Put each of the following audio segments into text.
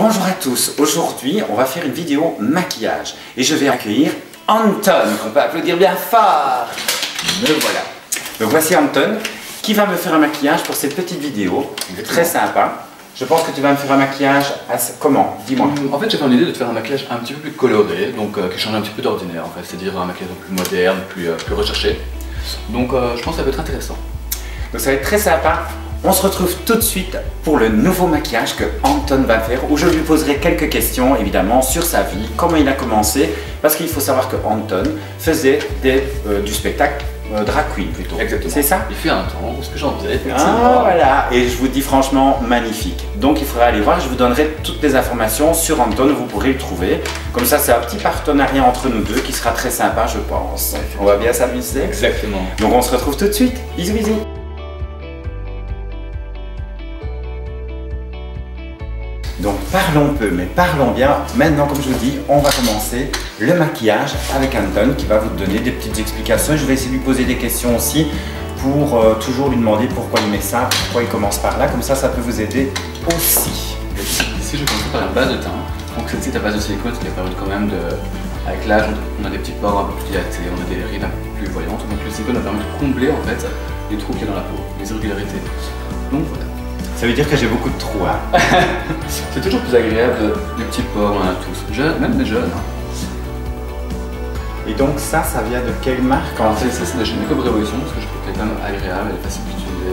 Bonjour à tous, aujourd'hui on va faire une vidéo maquillage et je vais accueillir Anton, qu'on peut applaudir bien fort. Me voilà. Donc voici Anton qui va me faire un maquillage pour cette petite vidéo, très sympa. Je pense que tu vas me faire un maquillage comment? Dis-moi. En fait, j'avais l'idée de te faire un maquillage un petit peu plus coloré, donc qui change un petit peu d'ordinaire en fait, c'est-à-dire un maquillage plus moderne, plus recherché. Donc je pense que ça peut être intéressant. Donc ça va être très sympa. On se retrouve tout de suite pour le nouveau maquillage que Anton va faire, où je lui poserai quelques questions évidemment sur sa vie, comment il a commencé, parce qu'il faut savoir que Anton faisait du spectacle drag queen plutôt. Exactement. C'est ça? Il fait un temps, ce que j'en faisais. Ah voilà, et je vous dis franchement magnifique. Donc il faudra aller voir, je vous donnerai toutes les informations sur Anton, vous pourrez le trouver. Comme ça c'est un petit partenariat entre nous deux qui sera très sympa je pense. On va bien s'amuser. Exactement. Donc on se retrouve tout de suite. Bisous bisous. Donc parlons peu, mais parlons bien. Maintenant, comme je vous dis, on va commencer le maquillage avec Anton qui va vous donner des petites explications. Je vais essayer de lui poser des questions aussi pour toujours lui demander pourquoi il met ça, pourquoi il commence par là. Comme ça, ça peut vous aider aussi. Ici, je commence par la base de teint. Donc celle-ci, ta base de silicone qui est apparue quand même avec l'âge, on a des petits pores un peu plus dilatés, on a des rides un peu plus voyantes. Donc le silicone va permettre de combler en fait les trous qu'il y a dans la peau, les irrégularités. Donc voilà. Ça veut dire que j'ai beaucoup de trous, hein. C'est toujours plus agréable, les petits pores, on en a tous, jeunes, même les jeunes. Hein. Et donc ça vient de quelle marque en fait? Ça c'est de chez Makeup Révolution, parce que je trouve qu'elle est quand même agréable, elle est facile d'utiliser.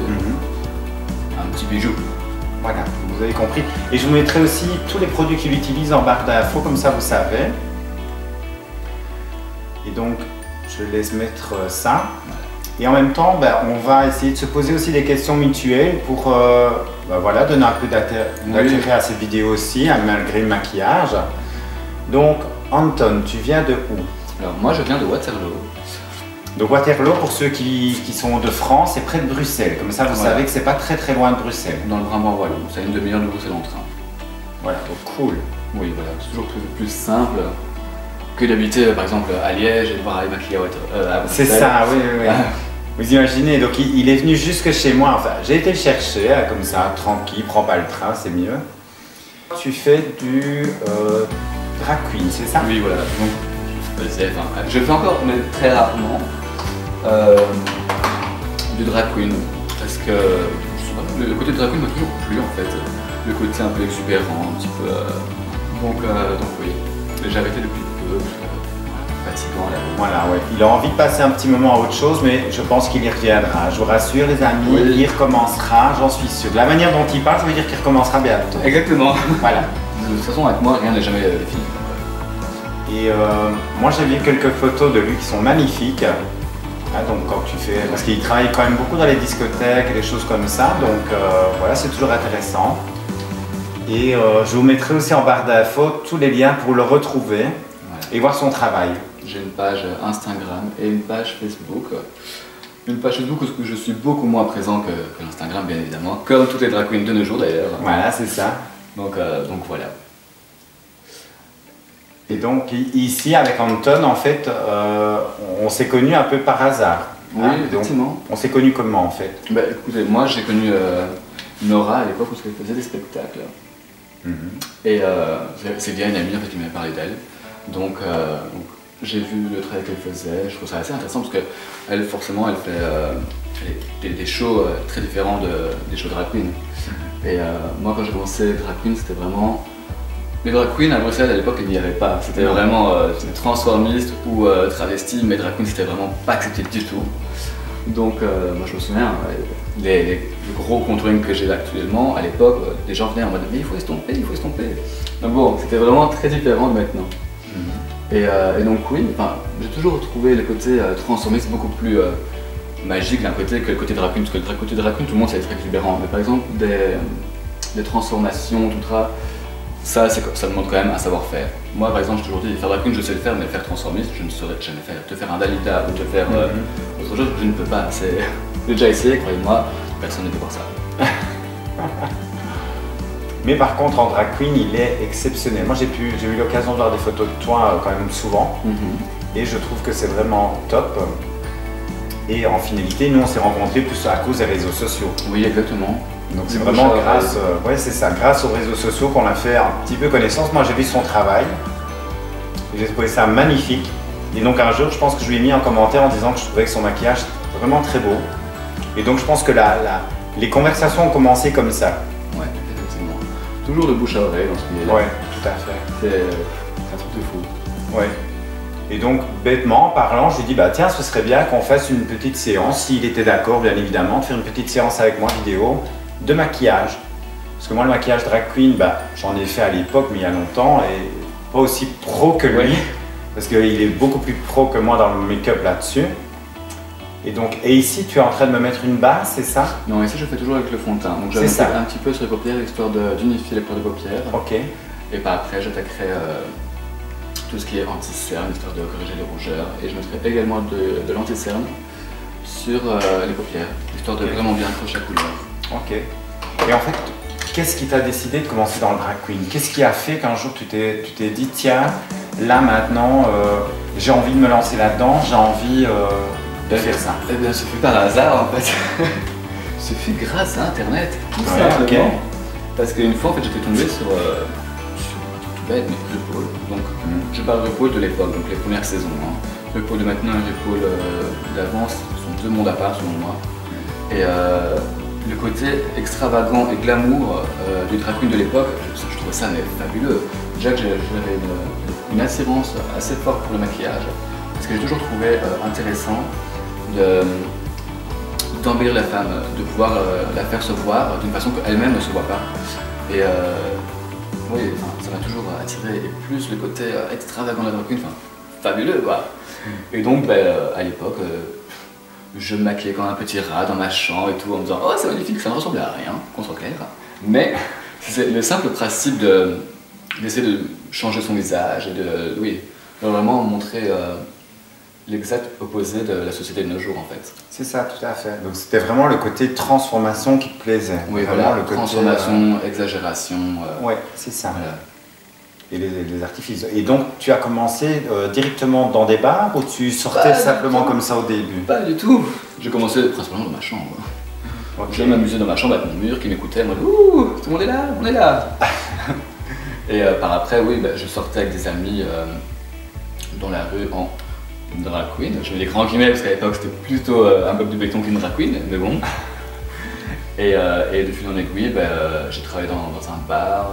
Un petit bijou. Voilà, vous avez compris. Et je vous mettrai aussi tous les produits qu'il utilise en barre d'infos, comme ça vous savez. Et donc, je laisse mettre ça. Et en même temps, on va essayer de se poser aussi des questions mutuelles pour voilà, donner un peu d'intérêt à cette vidéo aussi, malgré le maquillage. Donc, Anton, tu viens de où? Alors, moi, je viens de Waterloo. Donc, Waterloo, pour ceux qui sont de France, c'est près de Bruxelles. Comme ça, vous savez que c'est pas très très loin de Bruxelles. Dans le Brabant wallon, c'est une demi-heure de Bruxelles en train. Voilà, donc cool. Oui, voilà, c'est toujours plus simple que d'habiter par exemple à Liège et de voir aller maquiller à Waterloo. C'est ça, oui, oui. Vous imaginez, donc il est venu jusque chez moi, enfin j'ai été le chercher, comme ça, tranquille, prends pas le train, c'est mieux. Tu fais du drag queen, c'est ça? Oui, voilà, donc je fais encore, mais très rarement, du drag queen, parce que le côté drag queen m'a toujours plu en fait, le côté un peu exubérant, un petit peu, donc oui, j'ai arrêté depuis peu. Fatigant là. Voilà, ouais. Il a envie de passer un petit moment à autre chose, mais je pense qu'il y reviendra. Je vous rassure les amis, oui. Il recommencera, j'en suis sûr. De la manière dont il parle, ça veut dire qu'il recommencera bientôt. Exactement. Voilà. De toute façon, avec moi, rien n'est jamais fini. Et moi, j'ai vu quelques photos de lui qui sont magnifiques. Donc quand tu fais, parce qu'il travaille quand même beaucoup dans les discothèques et des choses comme ça, donc voilà, c'est toujours intéressant. Et je vous mettrai aussi en barre d'infos tous les liens pour le retrouver et voir son travail. J'ai une page Instagram et une page Facebook. Une page Facebook où je suis beaucoup moins présent que l'Instagram bien évidemment, comme toutes les drag queens de nos jours d'ailleurs. Voilà, c'est ça. Donc voilà. Et donc ici avec Anton, en fait, on s'est connus un peu par hasard. Oui, effectivement. Donc, on s'est connus comment en fait? Écoutez, moi j'ai connu Nora à l'époque où elle faisait des spectacles. Et c'est via une amie en fait, qui m'avait parlé d'elle. Donc j'ai vu le travail qu'elle faisait, je trouve ça assez intéressant parce qu'elle forcément elle fait des shows très différents des shows drag queen. Et moi quand j'ai commencé drag queen c'était vraiment... Les drag queens à Bruxelles à l'époque il n'y avait pas, c'était vraiment transformiste ou travesti, mais drag queen c'était vraiment pas accepté du tout. Donc moi je me souviens, le gros contouring que j'ai actuellement, à l'époque les gens venaient en mode mais il faut estomper, il faut estomper. Donc bon, c'était vraiment très différent de maintenant. Et donc oui, j'ai toujours trouvé le côté transformiste beaucoup plus magique d'un côté que le côté drag queen, parce que le côté drag queen tout le monde c'est très exubérant, mais par exemple des transformations, tout ça, ça demande quand même un savoir-faire. Moi par exemple j'ai toujours dit faire drag queen je sais le faire, mais faire transformiste je ne saurais jamais faire. Te faire un Dalida ou te faire autre chose je ne peux pas, j'ai déjà essayé, croyez-moi, personne ne peut voir ça. Mais par contre, en drag queen, il est exceptionnel. Moi, j'ai eu l'occasion de voir des photos de toi quand même souvent. Et je trouve que c'est vraiment top. Et en finalité, nous, on s'est rencontrés plus à cause des réseaux sociaux. Oui, exactement. Donc c'est vraiment grâce, ouais, c'est ça, grâce aux réseaux sociaux qu'on a fait un petit peu connaissance. Moi j'ai vu son travail, j'ai trouvé ça magnifique. Et donc un jour je pense que je lui ai mis un commentaire en disant que je trouvais que son maquillage était vraiment très beau. Et donc je pense que les conversations ont commencé comme ça. Ouais, effectivement. Toujours de bouche à oreille dans ce milieu-là. Ouais, tout à fait. C'est un truc de fou. Ouais. Et donc, bêtement, en parlant, je lui dis, bah tiens, ce serait bien qu'on fasse une petite séance, s'il était d'accord, bien évidemment, de faire une petite séance avec moi vidéo de maquillage. Parce que moi, le maquillage drag queen, bah, j'en ai fait à l'époque, mais il y a longtemps, et pas aussi pro que lui, oui. Parce qu'il est beaucoup plus pro que moi dans le make-up là-dessus. Et donc, et ici, tu es en train de me mettre une base, c'est ça? Non, ici, je fais toujours avec le fond de teint. Donc, j'attaque un petit peu sur les paupières, histoire d'unifier les couleurs de paupières. Ok. Et par après, j'attaquerai tout ce qui est anti-cerne, histoire de corriger les rougeurs. Et je mettrai également de l'anti-cerne sur les paupières, histoire de vraiment bien accrocher la couleur. Ok. Et en fait, qu'est-ce qui t'a décidé de commencer dans le drag queen? Qu'est-ce qui a fait qu'un jour tu t'es dit, tiens, là maintenant, j'ai envie de me lancer là-dedans, j'ai envie de faire ça? Eh bien, ce fut par hasard en fait. Ce fut grâce à Internet, tout simplement. Okay. Parce qu'une fois, en fait, j'étais tombé sur bête, mais RuPaul. Donc, je parle RuPaul de l'époque, donc les premières saisons. Hein. RuPaul de maintenant et RuPaul d'avant sont deux mondes à part selon moi. Et le côté extravagant et glamour du drag queen de l'époque, je trouvais ça mais fabuleux. Déjà que j'avais une attirance assez forte pour le maquillage, parce que j'ai toujours trouvé intéressant d'embellir la femme, de pouvoir la faire se voir d'une façon qu'elle-même ne se voit pas. Et oui, enfin, ça m'a toujours attiré, et plus le côté extravagant de la drag queen, enfin, fabuleux quoi. Et donc à l'époque, je me maquillais comme un petit rat dans ma chambre et tout en me disant « Oh c'est magnifique, ça ne ressemble à rien, qu'on soit clair ». Mais c'est le simple principe d'essayer de changer son visage et de vraiment montrer l'exact opposé de la société de nos jours en fait. C'est ça, tout à fait. Donc c'était vraiment le côté transformation qui te plaisait. Oui, vraiment voilà, le côté transformation, exagération. Ouais, c'est ça. Voilà. Et les artifices. Et donc tu as commencé directement dans des bars ou tu sortais simplement comme ça au début? Pas du tout. J'ai commencé principalement dans ma chambre. Okay. Je m'amusais dans ma chambre avec mon mur qui m'écoutait, moi ouh, tout le monde est là, on est là. Et par après, oui, je sortais avec des amis dans la rue en drag queen. Je mets des grands guillemets parce qu'à l'époque c'était plutôt un bloc de béton qu'une drag queen, mais bon. Et de fil en aiguille, j'ai travaillé dans un bar.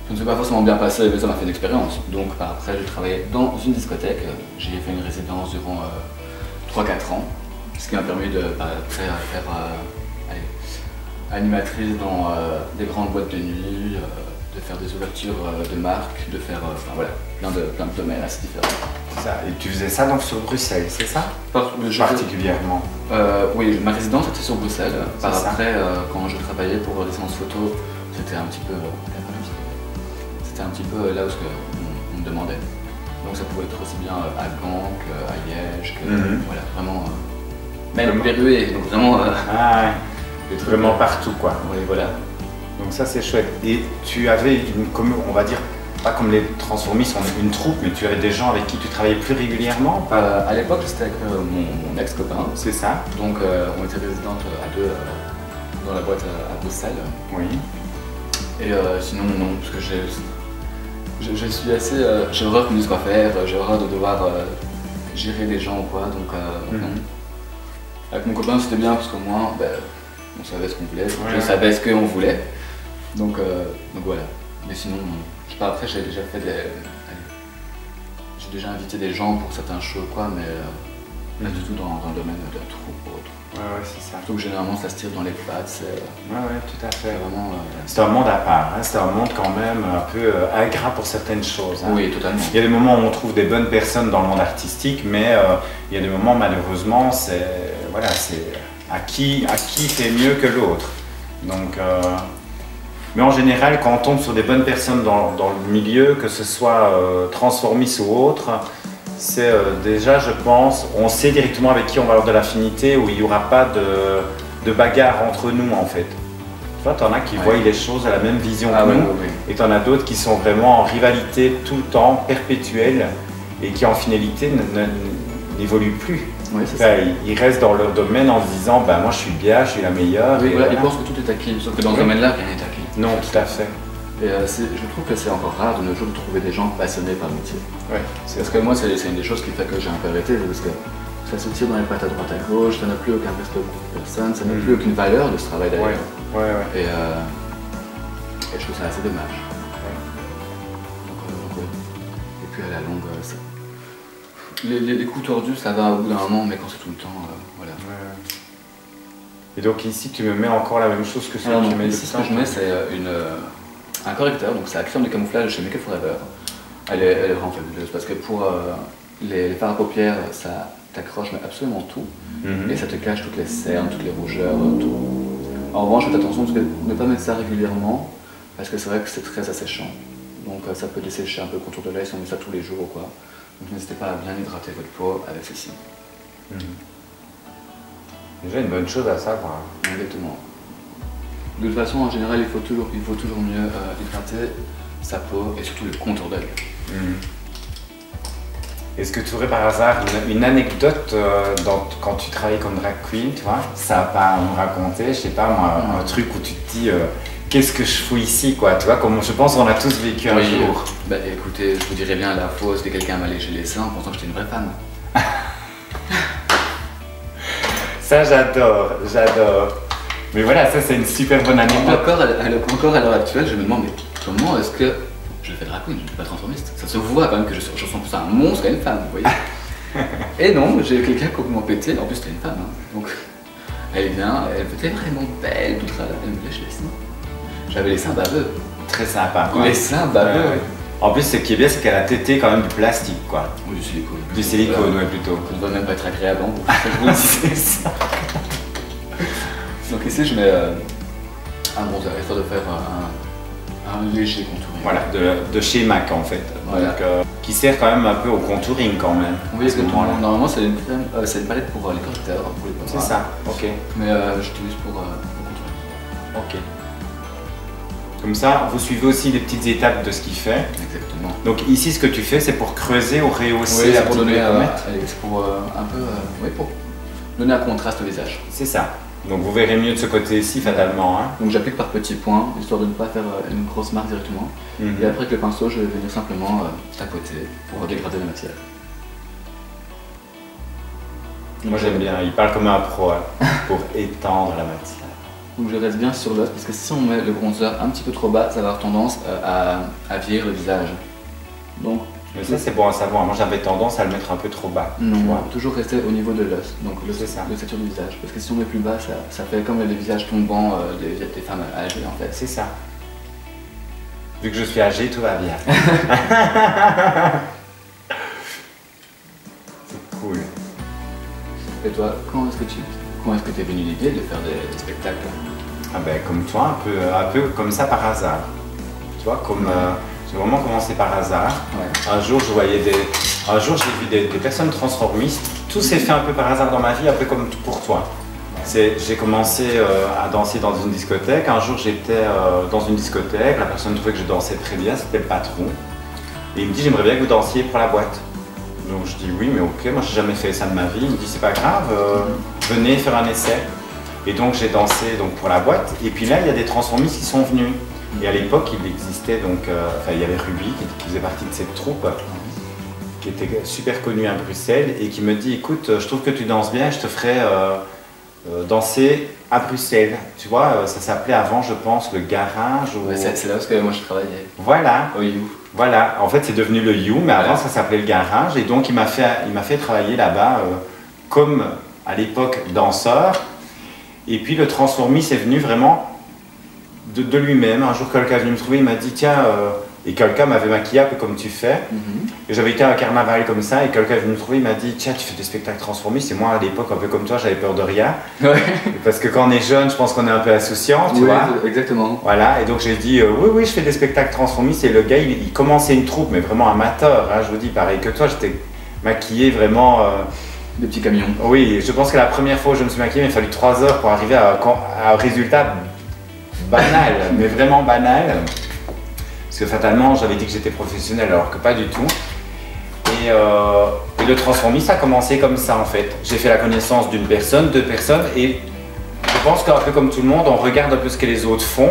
Ça ne s'est pas forcément bien passé, mais ça m'a fait une expérience. Donc par après, j'ai travaillé dans une discothèque. J'y ai fait une résidence durant 3-4 ans, ce qui m'a permis de faire animatrice dans des grandes boîtes de nuit, de faire des ouvertures de marques, de faire enfin, voilà, plein de domaines assez différents. Ça. Et tu faisais ça donc sur Bruxelles, c'est ça? Particulièrement. Oui, ma résidence était sur Bruxelles. Par après, quand je travaillais pour des séances photos, c'était un petit peu là où on me demandait. Donc ça pouvait être aussi bien à Gand qu'à Liège, que voilà, vraiment même Berruet, donc vraiment vraiment partout quoi. Oui, voilà. Donc ça c'est chouette. Et tu avais on va dire, pas comme les transformistes, une troupe, mais tu avais des gens avec qui tu travaillais plus régulièrement? À l'époque, j'étais avec mon ex-copain. C'est ça. Donc on était résidentes à deux dans la boîte à Bruxelles. Oui. Et sinon non, parce que je suis assez... j'ai horreur qu'on me dise quoi faire, j'ai horreur de devoir gérer des gens ou quoi, donc non. Avec mon copain c'était bien parce qu'au moins on savait ce qu'on voulait, je savais ce qu'on voulait. Donc voilà. Mais sinon, je sais pas, après j'ai déjà fait j'ai déjà invité des gens pour certains shows quoi, mais pas du tout dans le domaine de la troupe ou autre. Ouais, c'est ça. Donc généralement ça se tire dans les pattes, c'est... Ouais, tout à fait. Vraiment... C'est un monde à part, hein. C'est un monde quand même un peu ingrat pour certaines choses. Hein. Oui, totalement. Il y a des moments où on trouve des bonnes personnes dans le monde artistique, mais il y a des moments malheureusement, c'est voilà, à qui fait mieux que l'autre. Donc, mais en général, quand on tombe sur des bonnes personnes dans le milieu, que ce soit transformiste ou autre, c'est déjà, je pense, on sait directement avec qui on va avoir de l'affinité, où il n'y aura pas de bagarre entre nous en fait. Tu vois, tu en as qui voient les choses à la même vision que nous, et tu en as d'autres qui sont vraiment en rivalité tout le temps, perpétuelle, et qui en finalité n'évoluent plus. Oui, c'est ça. Ils restent dans leur domaine en se disant bah, moi je suis bien, je suis la meilleure. Oui, voilà, ils pensent que tout est acquis, sauf que dans ce domaine-là, rien n'est acquis. Non, tout à fait. Et je trouve que c'est encore rare de nos jours de trouver des gens passionnés par le métier. Oui. Parce que moi, c'est une des choses qui fait que j'ai un peu arrêté, parce que ça se tire dans les pattes à droite à gauche, ça n'a plus aucun respect pour personne, ça n'a plus aucune valeur de ce travail d'ailleurs. Et je trouve ça assez dommage. Donc, et puis à la longue, les coups tordus, ça va au bout d'un moment, mais quand c'est tout le temps, voilà. Et donc ici, tu me mets encore la même chose que ce que tu mets ici, ce que je mets, c'est un correcteur, donc c'est la crème de camouflage chez Make Up Forever. Elle est vraiment fabuleuse, parce que pour les fards à paupières, ça t'accroche mais absolument tout, et ça te cache toutes les cernes, toutes les rougeurs, tout. En revanche, faites attention de ne pas mettre ça régulièrement, parce que c'est vrai que c'est très asséchant. Donc ça peut dessécher un peu le contour de l'œil si on met ça tous les jours ou quoi. Donc n'hésitez pas à bien hydrater votre peau avec ceci. Déjà une bonne chose à savoir. Exactement. De toute façon, en général, il faut toujours mieux hydrater sa peau et surtout le contour d'œil. Est-ce que tu aurais par hasard une anecdote quand tu travailles comme drag queen, tu vois, ça va pas me raconter, je sais pas moi, un truc où tu te dis qu'est-ce que je fous ici, quoi, tu vois, comme je pense qu'on a tous vécu un jour. Bah écoutez, je vous dirais bien à la fausse que quelqu'un m'a léché les seins en pensant que j'étais une vraie femme. Ça j'adore. Mais voilà, ça c'est une super bonne anecdote. Encore à l'heure actuelle, je me demande mais comment est-ce que je fais drag queen, je ne suis pas transformiste. Ça se voit quand même que je ressemble plus à un monstre qu'à une femme, vous voyez. Et non, j'ai eu quelqu'un complètement pété, en plus c'était une femme, hein. Donc elle vient, elle était vraiment belle, toute râle, elle me lèche les seins. J'avais les seins baveux. Très sympa, quoi. Les seins baveux. En plus, ce qui est bien, c'est qu'elle a tété quand même du plastique, quoi. Ou du silicone. Du silicone, ouais, plutôt. Ça ne doit même pas être agréable en bouche. C'est ça. Donc ici, je mets un bronzer, histoire de faire un léger contouring. Voilà, de chez MAC en fait. Voilà. Donc, qui sert quand même un peu au contouring quand même. Oui, exactement. Normalement, c'est une palette pour les correcteurs, pour les points. C'est ça, ok. Mais j'utilise pour le contouring. Ok. Comme ça, vous suivez aussi les petites étapes de ce qu'il fait. Exactement. Donc ici, ce que tu fais, c'est pour creuser ou rehausser oui, la pour donner c'est pour un peu, oui, pour donner un contraste au visage. C'est ça. Donc vous verrez mieux de ce côté-ci fatalement. Hein. Donc j'applique par petits points, histoire de ne pas faire une grosse marque directement. Et après avec le pinceau, je vais venir simplement tapoter pour dégrader la matière. Moi j'aime bien, il parle comme un pro, hein, pour étendre la matière. Donc je reste bien sur l'os, parce que si on met le bronzer un petit peu trop bas, ça va avoir tendance à vieillir le visage. Donc, mais ça c'est bon à savoir, moi j'avais tendance à le mettre un peu trop bas. Non, on va toujours rester au niveau de l'os, donc l'ossature du visage. Parce que si on met plus bas, ça fait comme les visages tombants des femmes âgées en fait. C'est ça. Vu que je suis âgé, tout va bien. C'est cool. Et toi, comment est-ce que tu es venu l'idée de faire des spectacles? Ah ben comme toi, un peu comme ça par hasard. Tu vois, comme j'ai vraiment commencé par hasard. Ouais. Un jour j'ai vu des personnes transformistes. Tout s'est fait un peu par hasard dans ma vie, un peu comme pour toi. Ouais. J'ai commencé à danser dans une discothèque. Un jour j'étais dans une discothèque, la personne trouvait que je dansais très bien, c'était le patron. Et il me dit j'aimerais bien que vous dansiez pour la boîte. Donc je dis oui, mais ok, moi j'ai jamais fait ça de ma vie. Il me dit c'est pas grave, venez faire un essai. Et donc j'ai dansé pour la boîte. Et puis là il y a des transformistes qui sont venus. Et à l'époque il existait il y avait Ruby qui faisait partie de cette troupe, qui était super connue à Bruxelles et qui me dit écoute, je trouve que tu danses bien, je te ferai danser à Bruxelles. Tu vois, ça s'appelait avant je pense le garage. Ouais, c'est là où moi je travaillais. Voilà. Au You. Voilà, en fait c'est devenu le You, mais avant ça s'appelait le garage et donc il m'a fait travailler là-bas comme à l'époque danseur. Et puis le transformiste est venu vraiment de lui-même. Un jour quelqu'un est venu me trouver, il m'a dit tiens, et quelqu'un m'avait maquillé un peu comme tu fais. Et j'avais été à un carnaval comme ça et quelqu'un est venu me trouver, il m'a dit tiens tu fais des spectacles transformistes. Et moi à l'époque un peu comme toi j'avais peur de rien. Ouais. Parce que quand on est jeune je pense qu'on est un peu insouciant, tu vois. Exactement. Voilà, et donc j'ai dit oui je fais des spectacles transformistes et le gars il commençait une troupe mais vraiment amateur, hein, je vous dis pareil que toi, j'étais maquillé vraiment... Des petits camions. Oui, je pense que la première fois où je me suis maquillé, il m'a fallu 3 heures pour arriver à un résultat banal, mais vraiment banal. Parce que fatalement, j'avais dit que j'étais professionnel alors que pas du tout. Et le transformisme a commencé comme ça en fait. J'ai fait la connaissance d'une personne, deux personnes, et je pense qu'un peu comme tout le monde, on regarde un peu ce que les autres font.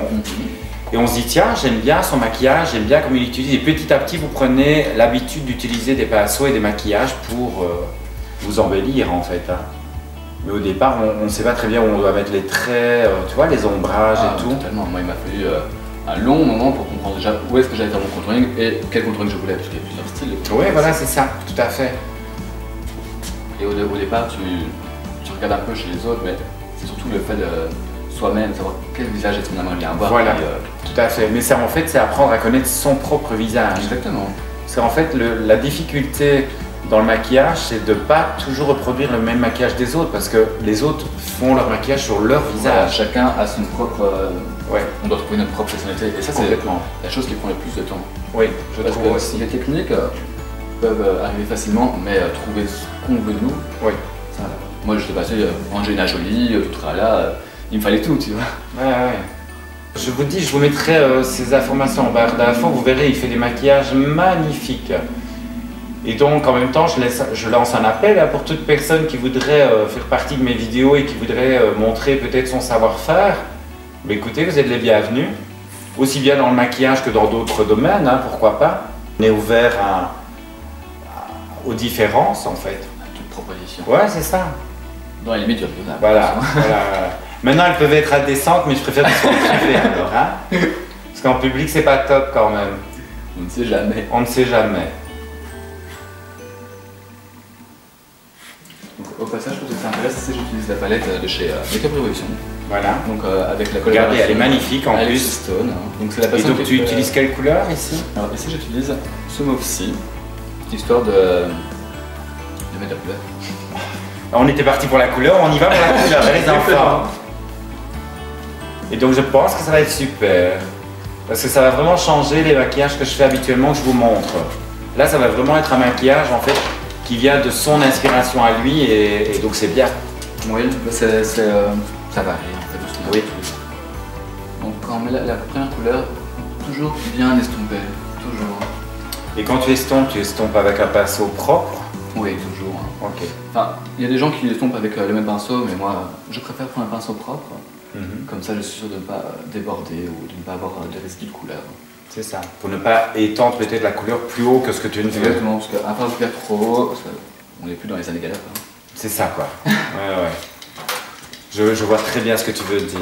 Et on se dit, tiens, j'aime bien son maquillage, j'aime bien comment il utilise. Et petit à petit, vous prenez l'habitude d'utiliser des pinceaux et des maquillages pour vous embellir en fait. Hein. Mais au départ, on ne sait pas très bien où on doit mettre les traits, tu vois, les ombrages et tout. Totalement. Moi, il m'a fallu un long moment pour comprendre déjà où est-ce que j'allais faire mon contouring et quel contouring je voulais, parce qu'il y a plusieurs styles. Oui, voilà, c'est ça, tout à fait. Et au départ, tu regardes un peu chez les autres, mais c'est surtout le fait de soi-même, savoir quel visage est-ce qu'on aimerait bien avoir. Voilà, tout à fait. Mais ça, en fait, c'est apprendre à connaître son propre visage. Exactement. C'est en fait la difficulté dans le maquillage, c'est de ne pas toujours reproduire le même maquillage des autres, parce que les autres font leur maquillage sur leur visage. Voilà, chacun a son propre... Ouais. On doit trouver notre propre personnalité, et ça c'est la chose qui prend le plus de temps. Oui, je trouve aussi. Les techniques peuvent arriver facilement, mais trouver ce qu'on veut de nous, oui. Ça, moi j'étais passé Angelina Jolie, tout là, il me fallait tout, tu vois. Ouais. Je vous dis, je vous mettrai ces informations en barre d'infos, vous verrez, il fait des maquillages magnifiques. Et donc en même temps, je lance un appel pour toute personne qui voudrait faire partie de mes vidéos et qui voudrait montrer peut-être son savoir-faire. Mais écoutez, vous êtes les bienvenus, aussi bien dans le maquillage que dans d'autres domaines, hein, pourquoi pas. On est ouvert aux différences en fait. À toute proposition. Ouais, c'est ça. Dans les limites du raisonnable. Voilà. Maintenant, elles peuvent être indécentes, mais je préfère qu'elles soient privées alors. Hein, parce qu'en public, c'est pas top quand même. On ne sait jamais. On ne sait jamais. Donc, au passage, pour ceux qui s'intéressent, j'utilise la palette de chez Makeup Revolution. Voilà. Donc avec la collaboration. Regardez, elle est magnifique en plus. Stone. Donc, c'est la et donc tu utilises quelle couleur ici? Alors ici j'utilise ce mauve-ci, histoire de mettre la couleur. On était parti pour la couleur, on y va pour la couleur, les enfants. Et donc je pense que ça va être super. Parce que ça va vraiment changer les maquillages que je fais habituellement, que je vous montre. Là, ça va vraiment être un maquillage en fait qui vient de son inspiration à lui et donc c'est bien. Oui, ça varie en fait. Oui. Donc quand on met la première couleur, toujours bien estompée, toujours. Et quand tu estompes avec un pinceau propre? Oui, toujours. Ok. Enfin, il y a des gens qui estompent avec le même pinceau, mais moi, je préfère prendre un pinceau propre. Comme ça, je suis sûr de ne pas déborder ou de ne pas avoir des résidus de couleur. C'est ça. Pour ne pas étendre peut-être la couleur plus haut que ce que tu ne veux. Exactement, parce qu'à part faire trop haut, on n'est plus dans les années galères. Hein. C'est ça quoi. Ouais. Je vois très bien ce que tu veux dire.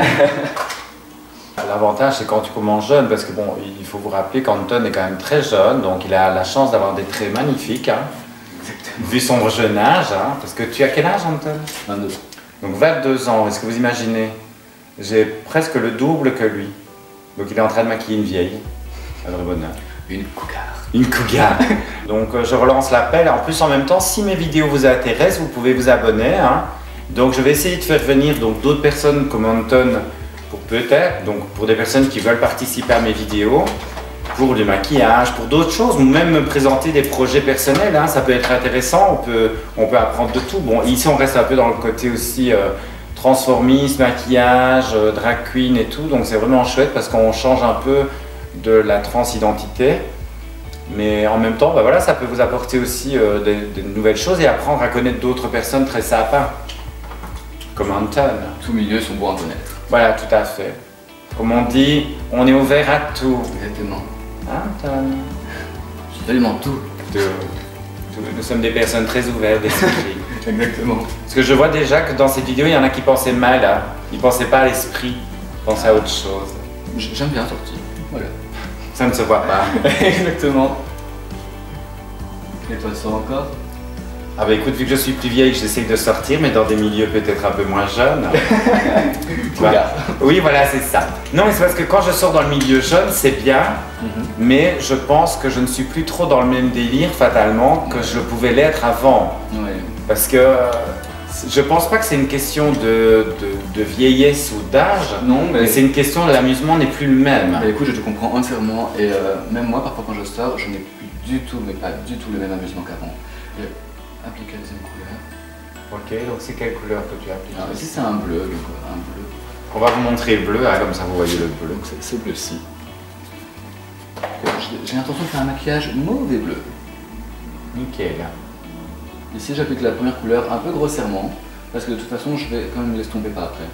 L'avantage c'est quand tu commences jeune, parce que bon, il faut vous rappeler qu'Anton est quand même très jeune, donc il a la chance d'avoir des traits magnifiques, hein, vu son jeune âge, hein, parce que tu as quel âge Anton? 22. Donc 22 ans, est-ce que vous imaginez? J'ai presque le double que lui, donc il est en train de maquiller une vieille, à vrai bonheur. Une cougar. Une cougar. Donc je relance l'appel, en plus en même temps, si mes vidéos vous intéressent, vous pouvez vous abonner, hein. Donc je vais essayer de faire venir d'autres personnes comme Anton, pour des personnes qui veulent participer à mes vidéos, pour du maquillage, pour d'autres choses, ou même me présenter des projets personnels, hein, ça peut être intéressant, on peut apprendre de tout. Bon, ici on reste un peu dans le côté aussi transformisme, maquillage, drag queen et tout, donc c'est vraiment chouette parce qu'on change un peu de la transidentité, mais en même temps, bah voilà, ça peut vous apporter aussi des nouvelles choses et apprendre à connaître d'autres personnes très sympas, comme Anton. Tout milieu sont bons à connaître. Voilà, tout à fait. Comme on dit, on est ouvert à tout. Exactement. Anton. Absolument tout. Nous sommes des personnes très ouvertes d'esprit. Exactement. Parce que je vois déjà que dans cette vidéo, il y en a qui pensaient mal, hein. Ils ne pensaient pas à l'esprit, ils pensaient à autre chose. J'aime bien sortir. Voilà. Ça ne se voit pas. Exactement. Et toi, tu sors encore? Ah bah écoute, vu que je suis plus vieille, j'essaie de sortir, mais dans des milieux peut-être un peu moins jeunes. Voilà. Oui, voilà, c'est ça. Non, mais c'est parce que quand je sors dans le milieu jeune, c'est bien, mais je pense que je ne suis plus trop dans le même délire, fatalement, que je pouvais l'être avant. Ouais. Parce que je pense pas que c'est une question de vieillesse ou d'âge, non, mais c'est une question de l'amusement n'est plus le même. Bah, écoute, je te comprends entièrement, et même moi, parfois quand je sors, je n'ai plus du tout, mais pas du tout le même amusement qu'avant. Appliquer la deuxième couleur. Ok, donc c'est quelle couleur que tu appliques? Alors ici c'est un bleu, donc un bleu. On va vous montrer le bleu, hein, comme ça vous voyez le bleu. Donc c'est ce bleu-ci. J'ai l'intention de faire un maquillage mauve et bleu. Nickel. Ici j'applique la première couleur un peu grossièrement, parce que de toute façon je vais quand même l'estomper par après.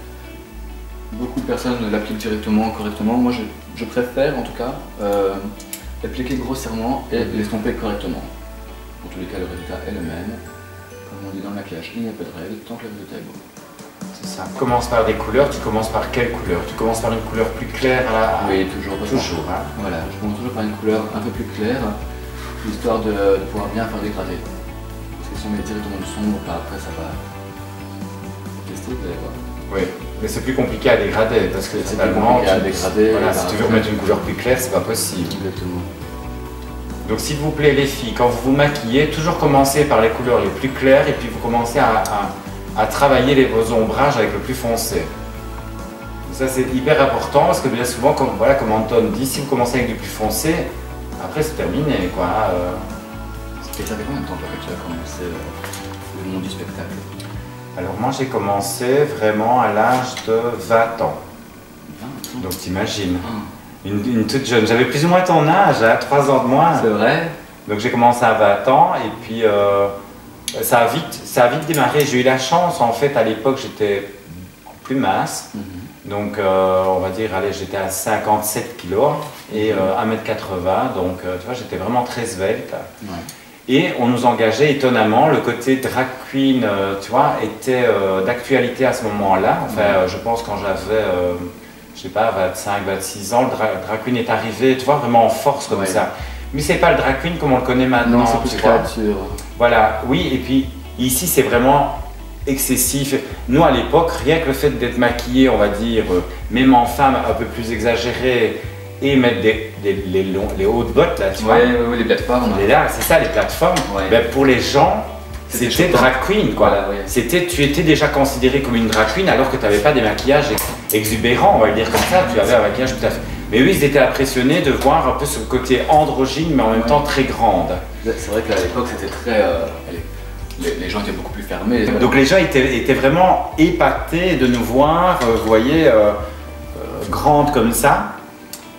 Beaucoup de personnes l'appliquent directement, correctement. Moi je préfère en tout cas l'appliquer grossièrement et l'estomper correctement. En tous les cas le résultat est le même. Comme on dit dans le maquillage, il n'y a pas de règle tant que le résultat est beau. C'est ça. Commence par des couleurs, tu commences par quelle couleur? Tu commences par une couleur plus claire Oui, toujours. Toujours. Hein. Voilà, je commence toujours par une couleur un peu plus claire, histoire de pouvoir bien faire dégrader. Parce que si on met directement du sombre, après ça va tester, vous allez voir. Oui, mais c'est plus compliqué à dégrader parce que c'est plus compliqué à dégrader. Voilà, si tu veux remettre une couleur plus claire, c'est pas possible. Exactement. Donc s'il vous plaît les filles, quand vous vous maquillez, toujours commencez par les couleurs les plus claires et puis vous commencez à travailler vos ombrages avec le plus foncé. Ça c'est hyper important parce que bien souvent, comme Anton dit, si vous commencez avec du plus foncé, après c'est terminé quoi. Ça fait combien de temps que tu as commencé le monde du spectacle? Alors moi j'ai commencé vraiment à l'âge de 20 ans. 20 ans. Donc t'imagines, une toute jeune, j'avais plus ou moins ton âge, 3 ans de moins. C'est vrai. Donc j'ai commencé à 20 ans et puis ça a vite démarré. J'ai eu la chance en fait, à l'époque j'étais plus mince. Donc on va dire, allez, j'étais à 57 kg et 1m80, donc tu vois j'étais vraiment très svelte. Ouais. Et on nous engageait étonnamment, le côté drag queen, tu vois, était d'actualité à ce moment-là. Enfin, je pense quand j'avais, je sais pas, 25, 26 ans, le drag queen est arrivé, tu vois, vraiment en force comme ça. Mais c'est pas le drag queen comme on le connaît maintenant. Non, c'est plus créature. Voilà, oui, et puis ici c'est vraiment excessif. Nous à l'époque, rien que le fait d'être maquillé, on va dire, même en femme un peu plus exagérée, et mettre les hautes bottes là, tu vois. Oui, les plateformes. Là, c'est ça, les plateformes. Ouais. Ben, pour les gens, c'était drag queen quoi. Voilà, oui. Tu étais déjà considéré comme une drag queen alors que tu n'avais pas des maquillages exubérants, on va le dire comme ça. Tu avais un maquillage tout à fait. Mais oui, ils étaient impressionnés de voir un peu ce côté androgyne, mais en même temps très grande. C'est vrai qu'à l'époque, c'était très. Les gens étaient beaucoup plus fermés. Donc les gens étaient vraiment épatés de nous voir, vous voyez, grandes comme ça.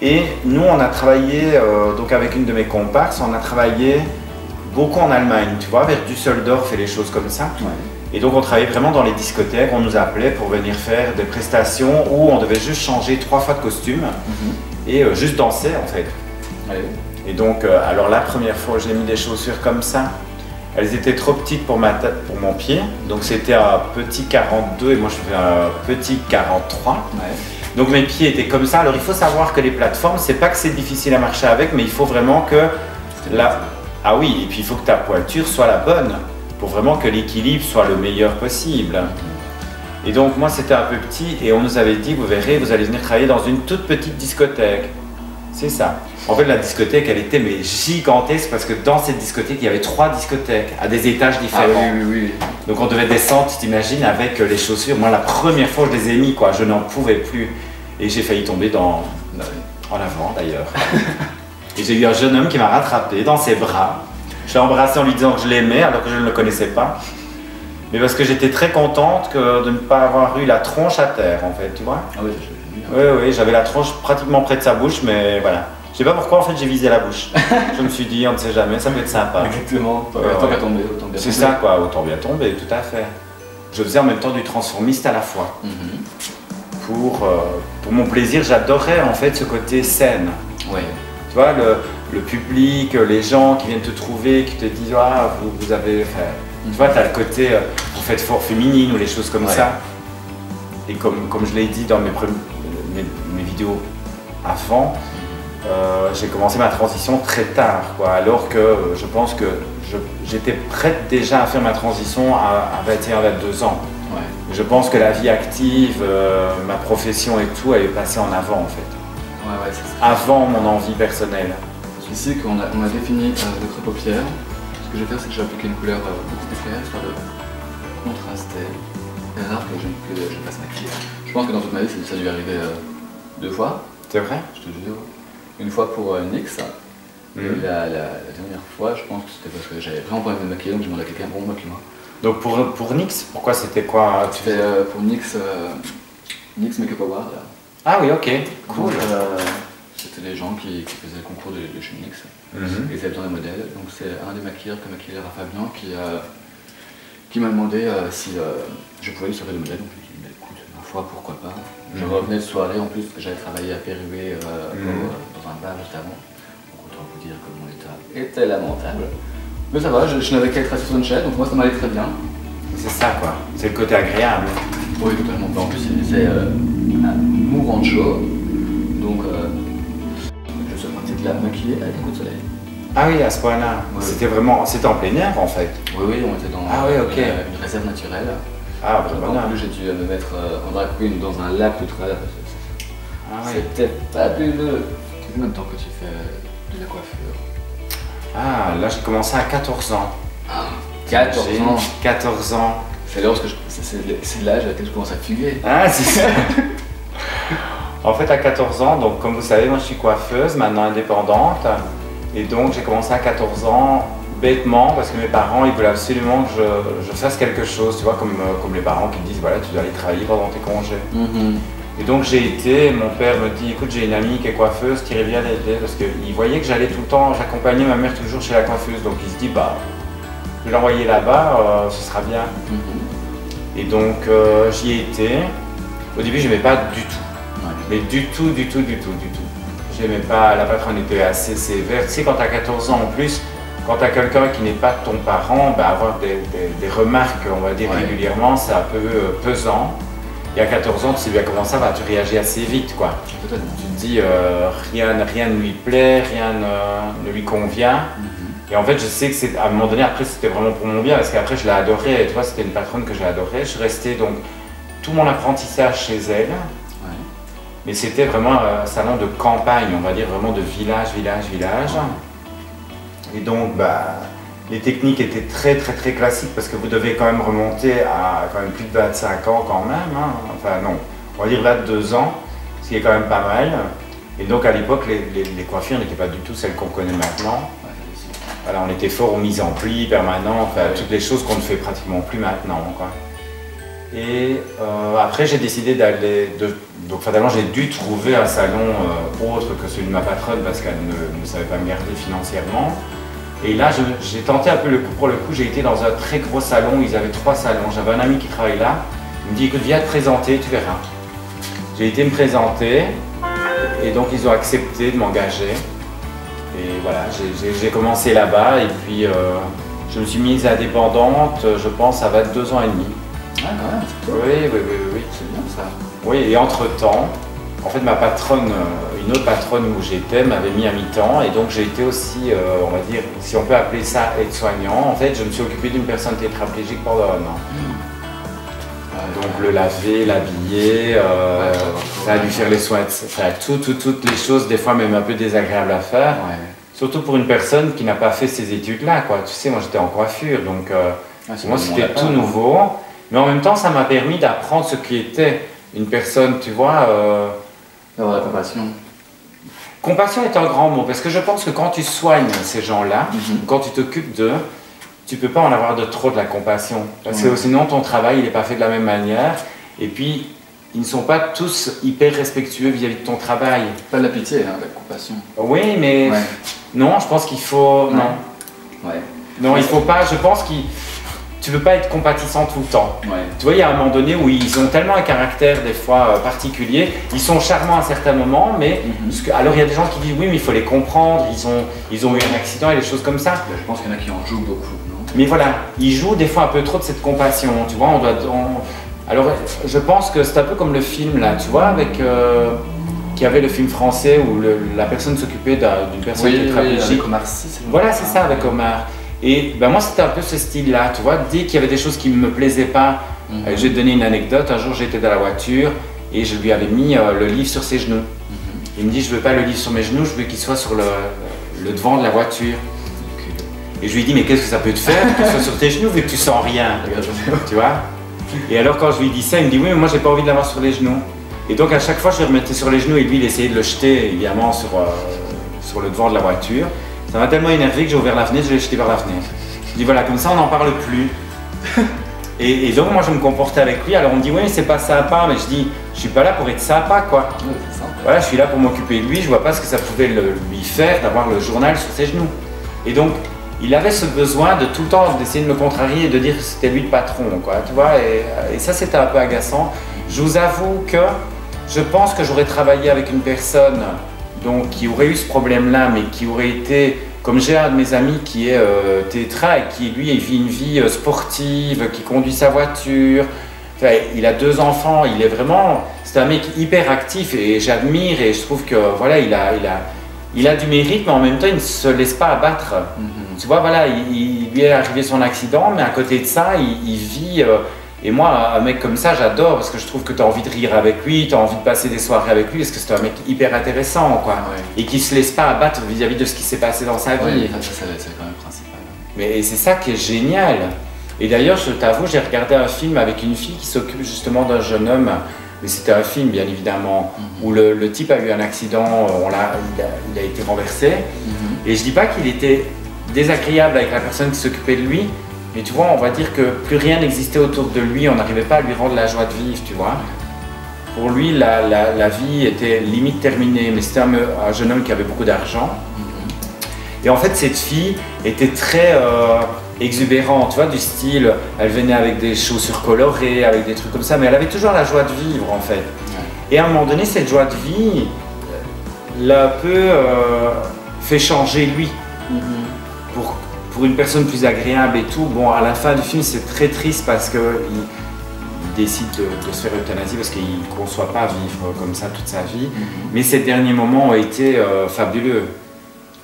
Et nous, on a travaillé, donc avec une de mes comparses, on a travaillé beaucoup en Allemagne, tu vois, vers Düsseldorf et les choses comme ça. Ouais. Et donc on travaillait vraiment dans les discothèques, on nous appelait pour venir faire des prestations où on devait juste changer 3 fois de costume et juste danser en fait. Ouais. Et donc, alors la première fois j'ai mis des chaussures comme ça, elles étaient trop petites pour mon pied, donc c'était un petit 42 et moi je fais un petit 43. Ouais. Donc mes pieds étaient comme ça. Alors il faut savoir que les plateformes, c'est pas que c'est difficile à marcher avec, mais il faut vraiment que ah oui, et puis il faut que ta pointure soit la bonne pour vraiment que l'équilibre soit le meilleur possible. Et donc moi c'était un peu petit et on nous avait dit, vous verrez, vous allez venir travailler dans une toute petite discothèque. C'est ça. En fait la discothèque elle était mais gigantesque parce que dans cette discothèque il y avait 3 discothèques à des étages différents. Ah oui. Donc on devait descendre, tu t'imagines, avec les chaussures. Moi la première fois je les ai mis quoi, je n'en pouvais plus. Et j'ai failli tomber en avant d'ailleurs. Et j'ai eu un jeune homme qui m'a rattrapé dans ses bras. Je l'ai embrassé en lui disant que je l'aimais alors que je ne le connaissais pas. Mais parce que j'étais très contente de ne pas avoir eu la tronche à terre en fait, tu vois. Ah oui, Oui, j'avais la tronche pratiquement près de sa bouche, mais voilà. Je sais pas pourquoi en fait j'ai visé la bouche. Je me suis dit, on ne sait jamais, ça peut être sympa. Exactement. Autant qu'à tomber, autant bien tomber. C'est ça quoi, autant bien tomber, tout à fait. Je faisais en même temps du transformiste à la fois. Pour mon plaisir, j'adorais en fait ce côté scène. Ouais. Tu vois, le public, les gens qui viennent te trouver, qui te disent ah, vous avez fait. Tu vois, tu as le côté en fait fort féminine ou les choses comme ça. Et comme je l'ai dit dans mes vidéos avant, j'ai commencé ma transition très tard, quoi, alors que je pense que j'étais prête déjà à faire ma transition à 21-22 ans. Ouais. Je pense que la vie active, ma profession et tout, elle est passée en avant en fait. Ouais, c'est ça. Avant mon envie personnelle. Ici, quand on a défini notre paupière, ce que je vais faire, c'est que je vais appliquer une couleur beaucoup plus claire, histoire de contraster. C'est rare que je fasse maquiller. Je pense que dans toute ma vie, ça a dû arriver 2 fois. C'est vrai? Je te jure. Une fois pour NYX. Et la dernière fois, je pense que c'était parce que j'avais vraiment pas envie de me maquiller, donc j'ai demandé à quelqu'un pour me maquiller. Donc pour NYX, pourquoi c'était quoi? Tu fais pour NYX Makeup Award. Là. Ah oui, ok, cool. c'était des gens qui faisaient le concours de chez Nix. Mhm. Ils avaient besoin de modèles. Donc c'est un des maquilleurs que maquillait Fabien qui m'a demandé si je pouvais lui servir de modèle. Donc je lui ai dit, mais écoute, ma foi, pourquoi pas. Je revenais de soirée en plus, parce que j'avais travaillé à Pérué dans un bar juste avant. Donc autant vous dire que mon état était lamentable. Mais ça va, je n'avais qu'à être assis sur une chaise, donc moi ça m'allait très bien. C'est ça quoi, c'est le côté agréable. Oui, totalement. En plus, il faisait mourant de chaud. Donc je suis parti de la maquiller avec un coup de soleil. Ah oui, à ce point-là. Ouais. C'était en plein air en fait. Oui, on était dans une réserve naturelle. Ah, vraiment. En plus, j'ai dû me mettre en drag queen dans un lac de travers. C'était fabuleux. Combien de temps que tu fais de la coiffure? Ah, là j'ai commencé à 14 ans. 14 ans. 14 ans. C'est l'âge à laquelle je commence à fuguer. Ah, c'est ça. En fait, à 14 ans, donc comme vous savez, moi je suis coiffeuse, maintenant indépendante. Et donc j'ai commencé à 14 ans, bêtement, parce que mes parents ils voulaient absolument que je fasse quelque chose, tu vois, comme les parents qui disent voilà, tu dois aller travailler pendant tes congés. Et donc j'ai été, mon père me dit écoute, j'ai une amie qui est coiffeuse, qui vient l'aider, parce qu'il voyait que j'allais tout le temps, j'accompagnais ma mère toujours chez la coiffeuse, donc il se dit bah, je vais l'envoyer là-bas, ce sera bien. Et donc j'y ai été. Au début, je n'aimais pas du tout, mais du tout. J'aimais pas, la patronne était assez sévère. Tu sais, quand tu as 14 ans en plus, quand tu as quelqu'un qui n'est pas ton parent, bah, avoir des remarques, on va dire régulièrement, c'est un peu pesant. Et à 14 ans, tu sais bien comment ça va, tu réagis assez vite, quoi. Tu te dis, rien ne lui plaît, rien ne lui convient. Et en fait, je sais que c'est, à un moment donné, après, c'était vraiment pour mon bien, parce qu'après, je l'ai adorée. Et tu vois, c'était une patronne que j'ai adorée. Je suis resté donc tout mon apprentissage chez elle. Mais c'était vraiment un salon de campagne, on va dire, vraiment de village. Et donc, bah, les techniques étaient très classiques parce que vous devez quand même remonter à quand même plus de 25 ans quand même. Hein. Enfin non, on va dire 22 ans, ce qui est quand même pas mal. Et donc à l'époque, les coiffures n'étaient pas du tout celles qu'on connaît maintenant. Voilà, on était fort aux mises en plis permanents, enfin, toutes les choses qu'on ne fait pratiquement plus maintenant, quoi. Et après, j'ai décidé d'aller. Donc, fatalement, j'ai dû trouver un salon autre que celui de ma patronne parce qu'elle ne savait pas me garder financièrement. Et là, j'ai tenté un peu le coup pour le coup. J'ai été dans un très gros salon. Ils avaient 3 salons. J'avais un ami qui travaille là. Il me dit écoute, viens te présenter, tu verras. J'ai été me présenter et donc ils ont accepté de m'engager. Et voilà, j'ai commencé là-bas et puis je me suis mise indépendante, je pense, à 22 ans et demi. Ah, quand même, c'est cool. Oui. C'est bien ça. Oui, et entre-temps, en fait, ma patronne, une autre patronne où j'étais, m'avait mis à mi-temps et donc j'ai été aussi, on va dire, si on peut appeler ça aide-soignant. En fait, je me suis occupé d'une personne tétraplégique pendant 1 an. Donc le laver, l'habiller, lui faire les soins, enfin, toutes les choses, des fois même un peu désagréables à faire. Surtout pour une personne qui n'a pas fait ces études-là, quoi. Tu sais, moi j'étais en coiffure, donc moi c'était tout nouveau. Mais en même temps, ça m'a permis d'apprendre ce qui était une personne, tu vois. D'avoir la compassion. Compassion est un grand mot, parce que je pense que quand tu soignes ces gens-là, quand tu t'occupes d'eux, tu ne peux pas en avoir de trop de la compassion. Parce que sinon, ton travail, il n'est pas fait de la même manière. Et puis, ils ne sont pas tous hyper respectueux vis-à-vis de ton travail. Pas de la pitié, hein, de la compassion. Oui, mais non, je pense qu'il faut... Non, il faut pas... Je pense qu'il... Tu ne peux pas être compatissant tout le temps. Tu vois, il y a un moment donné où ils ont tellement un caractère des fois particulier, ils sont charmants à certains moments, mais alors il y a des gens qui disent oui, mais il faut les comprendre, ils ont eu un accident et des choses comme ça. Je pense qu'il y en a qui en jouent beaucoup, non? Mais voilà, ils jouent des fois un peu trop de cette compassion, tu vois, alors je pense que c'est un peu comme le film là, tu vois, avec... qui avait le film français où la personne s'occupait d'une personne tétraplégique. Avec Omar Sy. Voilà, c'est ça, avec Omar. Et ben moi c'était un peu ce style-là, tu vois, dès qu'il y avait des choses qui ne me plaisaient pas, je vais te donner une anecdote, un jour j'étais dans la voiture et je lui avais mis le livre sur ses genoux. Il me dit je veux pas le livre sur mes genoux, je veux qu'il soit sur le devant de la voiture. Et je lui ai dit mais qu'est-ce que ça peut te faire que ce soit sur tes genoux vu que tu sens rien, tu vois. Et alors quand je lui dis ça, il me dit oui mais moi j'ai pas envie de l'avoir sur les genoux. Et donc à chaque fois je le remettais sur les genoux et lui il essayait de le jeter évidemment sur le devant de la voiture. Ça m'a tellement énervé que j'ai ouvert la fenêtre, je l'ai jeté par la fenêtre. Je dis voilà, comme ça on n'en parle plus. Et donc moi je me comportais avec lui, alors on me dit oui mais c'est pas sympa, mais je dis je suis pas là pour être sympa quoi. Oui, c'est ça. Voilà, je suis là pour m'occuper de lui, je vois pas ce que ça pouvait lui faire d'avoir le journal sur ses genoux. Et donc il avait ce besoin de tout le temps d'essayer de me contrarier et de dire que c'était lui le patron quoi, tu vois, et ça c'était un peu agaçant. Je vous avoue que je pense que j'aurais travaillé avec une personne donc, qui aurait eu ce problème-là, mais qui aurait été, comme j'ai un de mes amis qui est tétra et qui lui il vit une vie sportive, qui conduit sa voiture, enfin, il a 2 enfants, il est vraiment, c'est un mec hyper actif et j'admire et je trouve que voilà, il a du mérite, mais en même temps il ne se laisse pas abattre. Tu vois, voilà, il lui est arrivé son accident, mais à côté de ça, il vit. Et moi, un mec comme ça, j'adore parce que je trouve que tu as envie de rire avec lui, tu as envie de passer des soirées avec lui parce que c'est un mec hyper intéressant, quoi. Ouais. Et qui se laisse pas abattre vis-à-vis de ce qui s'est passé dans sa vie. Ouais, ça, c'est quand même principal. Mais c'est ça qui est génial. Et d'ailleurs, je t'avoue, j'ai regardé un film avec une fille qui s'occupe justement d'un jeune homme. Mais c'était un film, bien évidemment, où le type a eu un accident, il a été renversé. Et je dis pas qu'il était désagréable avec la personne qui s'occupait de lui. Mais tu vois, on va dire que plus rien n'existait autour de lui, on n'arrivait pas à lui rendre la joie de vivre, tu vois. Pour lui, la vie était limite terminée, mais c'était un jeune homme qui avait beaucoup d'argent. Et en fait, cette fille était très exubérante, tu vois, du style, elle venait avec des chaussures colorées, avec des trucs comme ça, mais elle avait toujours la joie de vivre, en fait. Et à un moment donné, cette joie de vie l'a un peu fait changer lui. Pour une personne plus agréable et tout. Bon, à la fin du film, c'est très triste parce qu'il décide de se faire euthanasie parce qu'il ne conçoit pas vivre comme ça toute sa vie. Mais ces derniers moments ont été fabuleux.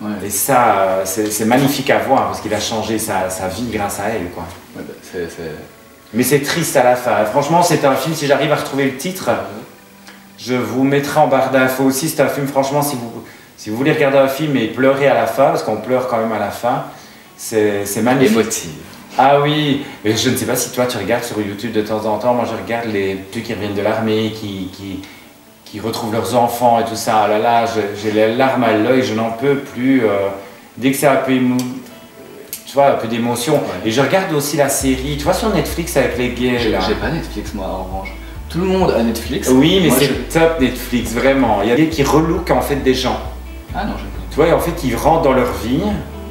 Ouais. Et ça, c'est magnifique à voir parce qu'il a changé sa vie grâce à elle, quoi. Ouais, bah, Mais c'est triste à la fin. Franchement, c'est un film, si j'arrive à retrouver le titre, je vous mettrai en barre d'infos aussi. C'est un film, franchement, si vous voulez regarder un film et pleurer à la fin, parce qu'on pleure quand même à la fin, c'est magnifique. Émotif. Ah oui, mais je ne sais pas si toi tu regardes sur YouTube de temps en temps. Moi je regarde ceux qui reviennent de l'armée, qui retrouvent leurs enfants et tout ça. Ah là là, j'ai les larmes à l'œil, je n'en peux plus. Dès que c'est un peu tu vois, un peu d'émotion. Ouais. Et je regarde aussi la série, tu vois, sur Netflix avec les gays. J'ai pas Netflix moi en revanche. Tout le monde a Netflix. Oui, mais c'est top Netflix, vraiment. Il y a des qui relookent en fait des gens. Ah non, je ne. Tu vois, et en fait ils rentrent dans leur vie.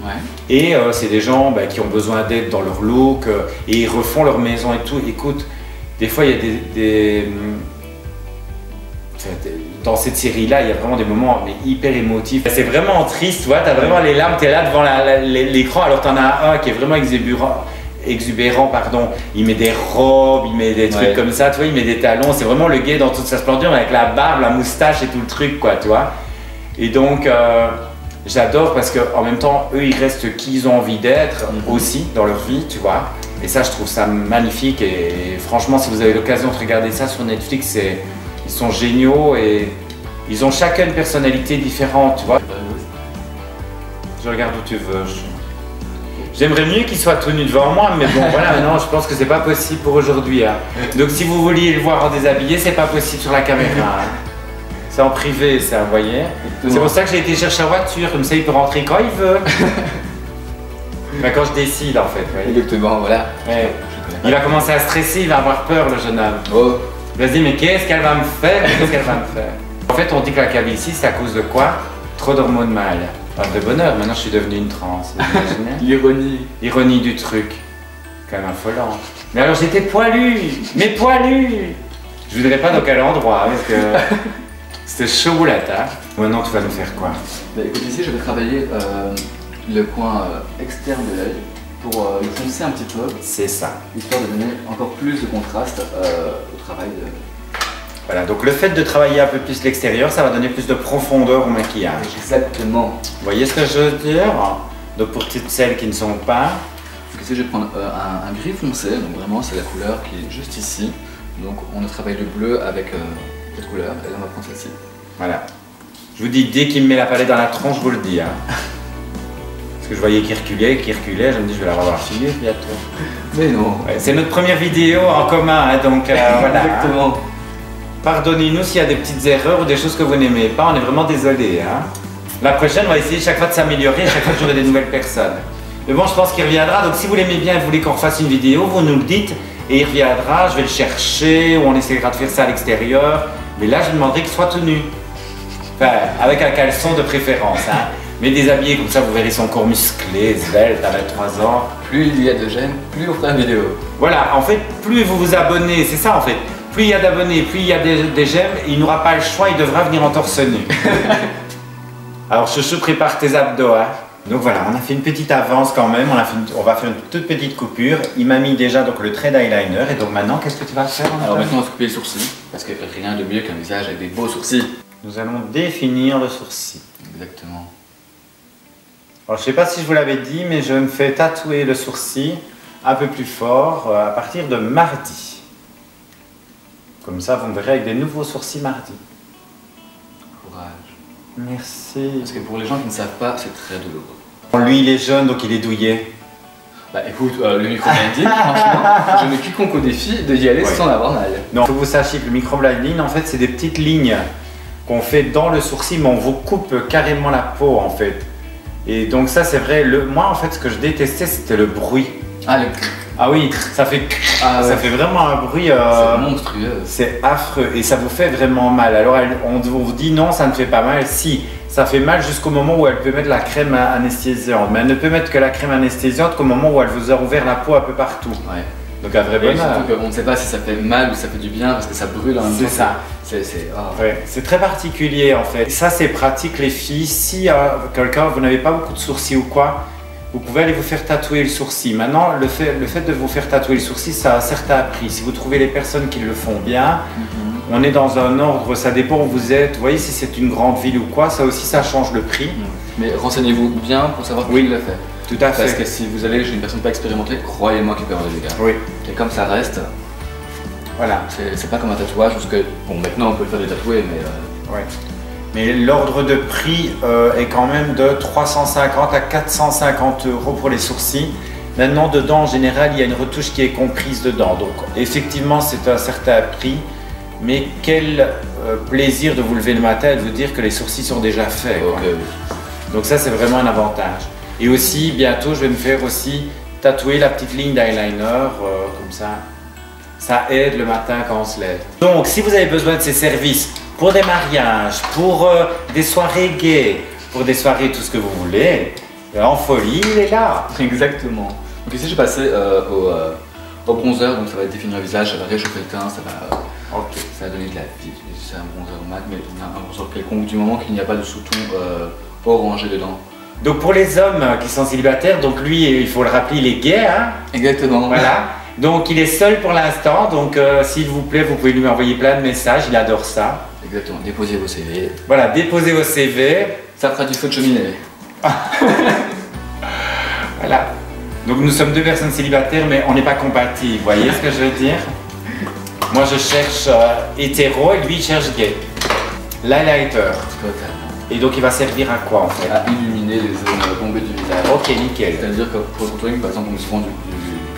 Ouais. Et c'est des gens qui ont besoin d'aide dans leur look et ils refont leur maison et tout. Écoute, des fois il y a dans cette série-là, il y a vraiment des moments hyper émotifs. C'est vraiment triste, tu vois, t'as vraiment les larmes, t'es là devant l'écran, alors t'en as un qui est vraiment exubérant, pardon. Il met des robes, il met des trucs comme ça, tu vois, il met des talons. C'est vraiment le gay dans toute sa splendeur avec la barbe, la moustache et tout le truc, quoi, tu vois. Et donc... j'adore parce qu'en même temps, eux, ils restent qui ils ont envie d'être aussi dans leur vie, tu vois. Et ça, je trouve ça magnifique. Et franchement, si vous avez l'occasion de regarder ça sur Netflix, ils sont géniaux et ils ont chacun une personnalité différente, tu vois. Je regarde où tu veux. J'aimerais mieux qu'ils soient tout nus devant moi, mais bon, voilà, maintenant, je pense que c'est pas possible pour aujourd'hui. Hein. Donc, si vous vouliez le voir en déshabillé, c'est pas possible sur la caméra. Hein. C'est en privé, ça, vous voyez. C'est pour ça que j'ai été chercher la voiture, comme ça il peut rentrer quand il veut. Quand je décide, en fait. Voyez. Exactement, voilà. Ouais. Il va commencer à stresser, il va avoir peur, le jeune homme. Oh. Il va se dire, mais qu'est-ce qu'elle va me faire? Qu'est-ce qu'elle va me faire? En fait, on dit que la calvitie, c'est à cause de quoi? Trop d'hormones mâles. Enfin, de bonheur, maintenant je suis devenu une trans. L'ironie. L'ironie du truc. C'est quand même affolant. Mais alors j'étais poilu, mais poilu. Je voudrais pas dans quel endroit, parce que... C'était chaud la table. Maintenant, tu vas nous faire quoi? Bah, écoute, ici, je vais travailler le coin externe de l'œil pour le foncer un petit peu. C'est ça. Histoire de donner encore plus de contraste au travail de... Voilà, donc le fait de travailler un peu plus l'extérieur, ça va donner plus de profondeur au maquillage. Exactement. Vous voyez ce que je veux dire? Donc pour toutes celles qui ne sont pas... Donc ici, je vais prendre un gris foncé, donc vraiment, c'est la couleur qui est juste ici. Donc on travaille le bleu avec... cette couleur, et là on va prendre celle-ci. Voilà. Je vous dis, dès qu'il me met la palette dans la tronche, je vous le dis. Hein. Parce que je voyais qu'il reculait, je me dis, je vais la revoir finir bientôt. Mais non. Ouais, c'est notre première vidéo en commun, hein, donc voilà. Exactement. Hein. Pardonnez-nous s'il y a des petites erreurs ou des choses que vous n'aimez pas, on est vraiment désolé. Hein. La prochaine, on va essayer chaque fois de s'améliorer, chaque fois que j'aurai des nouvelles personnes. Mais bon, je pense qu'il reviendra, donc si vous l'aimez bien et vous voulez qu'on refasse une vidéo, vous nous le dites. et il reviendra, je vais le chercher, ou on essaiera de faire ça à l'extérieur. Mais là, je lui demanderai qu'il soit tenu. Enfin, avec un caleçon de préférence. Hein. Mais déshabillé comme ça, vous verrez son corps musclé, svelte, à 23 ans. Plus il y a de j'aime, plus on fera une vidéo. Voilà, en fait, plus vous vous abonnez, c'est ça en fait. Plus il y a d'abonnés, plus il y a des j'aime, il n'aura pas le choix, il devra venir en torse nu. Alors Chouchou, prépare tes abdos. Hein. Donc voilà, on a fait une petite avance quand même, on va faire une toute petite coupure. Il m'a mis déjà donc, le trait d'eyeliner et donc maintenant, qu'est-ce que tu vas faire? Alors maintenant, on va se couper les sourcils, parce que rien de mieux qu'un visage avec des beaux sourcils. Nous allons définir le sourcil. Exactement. Alors je ne sais pas si je vous l'avais dit, mais je me fais tatouer le sourcil un peu plus fort à partir de mardi. Comme ça, vous me verrez avec des nouveaux sourcils mardi. Courage. Merci. Parce que pour les gens qui ne savent pas, c'est très douloureux. Lui, il est jeune, donc il est douillet. Bah écoute, le microblending, franchement, je mets quiconque au défi d'y aller sans avoir mal. Non, il faut que vous sachiez que le microblending, en fait, c'est des petites lignes qu'on fait dans le sourcil, mais on vous coupe carrément la peau, en fait. Et donc ça, c'est vrai. Moi, en fait, ce que je détestais, c'était le bruit. Ah oui, ça fait, ça fait vraiment un bruit. C'est monstrueux. C'est affreux et ça vous fait vraiment mal. Alors on vous dit non, ça ne fait pas mal. Si, ça fait mal jusqu'au moment où elle peut mettre la crème anesthésiante. Mais elle ne peut mettre que la crème anesthésiante qu'au moment où elle vous a ouvert la peau un peu partout. Ouais. Donc un vrai bonheur. On ne sait pas si ça fait mal ou ça fait du bien parce que ça brûle en même temps. C'est ça. C'est très particulier en fait. Ça c'est pratique les filles. Si quelqu'un, vous n'avez pas beaucoup de sourcils ou quoi, vous pouvez aller vous faire tatouer le sourcil. Maintenant, le fait de vous faire tatouer le sourcil, ça a un certain prix. Si vous trouvez les personnes qui le font bien, on est dans un ordre, ça dépend où vous êtes. Vous voyez, si c'est une grande ville ou quoi, ça aussi, ça change le prix. Mais renseignez-vous bien pour savoir qui le fait. Tout à fait. Parce que si vous allez chez une personne pas expérimentée, croyez-moi qu'il peut y avoir des dégâts. Oui. Et comme ça reste, voilà. C'est pas comme un tatouage, parce que, bon, maintenant on peut le faire des tatoués, mais... Ouais. Mais l'ordre de prix est quand même de 350 à 450 € pour les sourcils. Maintenant, dedans, en général, il y a une retouche qui est comprise dedans. Donc, effectivement, c'est un certain prix. Mais quel plaisir de vous lever le matin et de vous dire que les sourcils sont déjà faits. Okay. Donc ça, c'est vraiment un avantage. Et aussi, bientôt, je vais me faire aussi tatouer la petite ligne d'eyeliner, comme ça. Ça aide le matin quand on se lève. Donc, si vous avez besoin de ces services, pour des mariages, pour des soirées gays, pour des soirées tout ce que vous voulez, en folie, il est là. Exactement. Donc ici, je vais passer au bronzer, donc ça va définir le visage, ça va réchauffer le teint, ça va donner de la vie. C'est un bronzer mat, mais un bronzer quelconque du moment qu'il n'y a pas de sous-ton orangé dedans. Donc pour les hommes qui sont célibataires, donc lui, il faut le rappeler, il est gay, hein? Exactement. Voilà. Donc il est seul pour l'instant, donc s'il vous plaît, vous pouvez lui envoyer plein de messages, il adore ça. Exactement, déposez vos CV. Voilà, déposez vos CV. Ça fera du feu de cheminée. Voilà. Donc nous sommes deux personnes célibataires, mais on n'est pas compatibles, vous voyez ce que je veux dire? Moi je cherche hétéro et lui il cherche gay. L'highlighter. Totalement. Et donc il va servir à quoi en fait? À illuminer les zones bombées du visage. Ok, nickel. C'est-à-dire que pour le contouring, par exemple, on met souvent du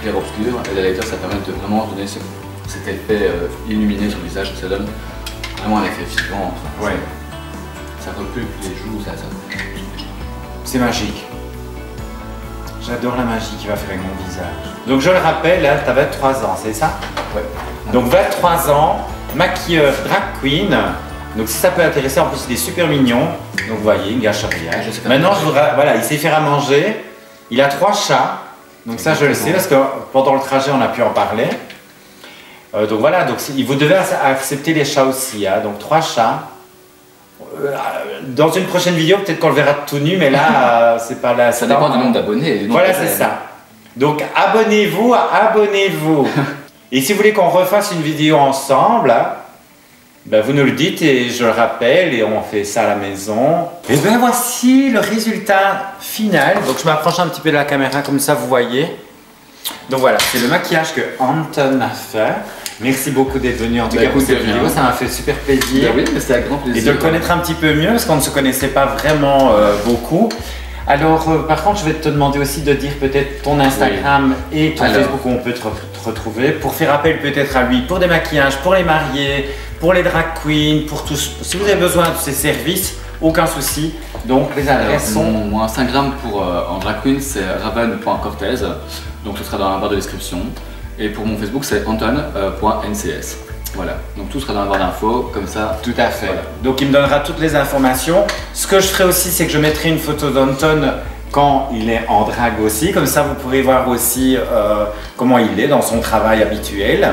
clair-obscur, et l'highlighter ça permet de vraiment donner cet effet illuminé sur le visage, ça donne vraiment un effet vivant. Enfin, ouais. Ça repulpe les joues, ça. C'est magique. J'adore la magie qu'il va faire avec mon visage. Donc je le rappelle, là, tu as 23 ans, c'est ça? Ouais. Donc 23 ans, maquilleur drag queen. Donc si ça peut intéresser, en plus il est super mignon. Donc vous voyez, il ne gâche rien. Maintenant, voilà, il sait faire à manger. Il a 3 chats. Donc ça je le sais parce que pendant le trajet on a pu en parler. Donc voilà, donc vous devez accepter les chats aussi. Hein. Donc 3 chats. Dans une prochaine vidéo, peut-être qu'on le verra tout nu, mais là, c'est pas là. Ça dépend du nombre d'abonnés. Voilà, c'est ça. Donc abonnez-vous, abonnez-vous. Et si vous voulez qu'on refasse une vidéo ensemble, hein, ben vous nous le dites et je le rappelle et on fait ça à la maison. Et bien voici le résultat final. Donc je m'approche un petit peu de la caméra comme ça vous voyez. Donc voilà, c'est le maquillage que Anton a fait. Merci beaucoup d'être venu en tout cas pour cette vidéo, ça m'a fait super plaisir. Oui, mais c'était avec grand plaisir. Et de le connaître un petit peu mieux parce qu'on ne se connaissait pas vraiment beaucoup. Alors par contre je vais te demander aussi de dire peut-être ton Instagram et ton Facebook où on peut te retrouver pour faire appel peut-être à lui pour des maquillages, pour les mariés, pour les drag queens, pour tous. Si vous avez besoin de ces services, aucun souci. Donc les adresses sont... Mon Instagram en drag queen c'est raven.cortez, donc ce sera dans la barre de description. Et pour mon Facebook, c'est anton.ncs. Voilà, donc tout sera dans la barre d'infos, comme ça. Tout à fait. Voilà. Donc il me donnera toutes les informations. Ce que je ferai aussi, c'est que je mettrai une photo d'Anton quand il est en drague aussi. Comme ça, vous pourrez voir aussi comment il est dans son travail habituel.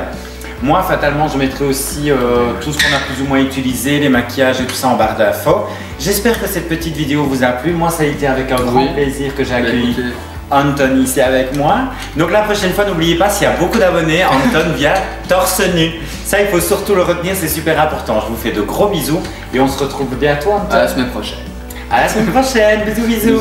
Moi, fatalement, je mettrai aussi tout ce qu'on a plus ou moins utilisé, les maquillages et tout ça en barre d'infos. J'espère que cette petite vidéo vous a plu. Moi, ça a été avec un grand plaisir que j'ai accueilli Anton ici avec moi. Donc la prochaine fois, n'oubliez pas, s'il y a beaucoup d'abonnés, Anton vient torse nu. Ça, il faut surtout le retenir, c'est super important. Je vous fais de gros bisous et on se retrouve bientôt, Anton. À la semaine prochaine. À la semaine prochaine, bisous, bisous.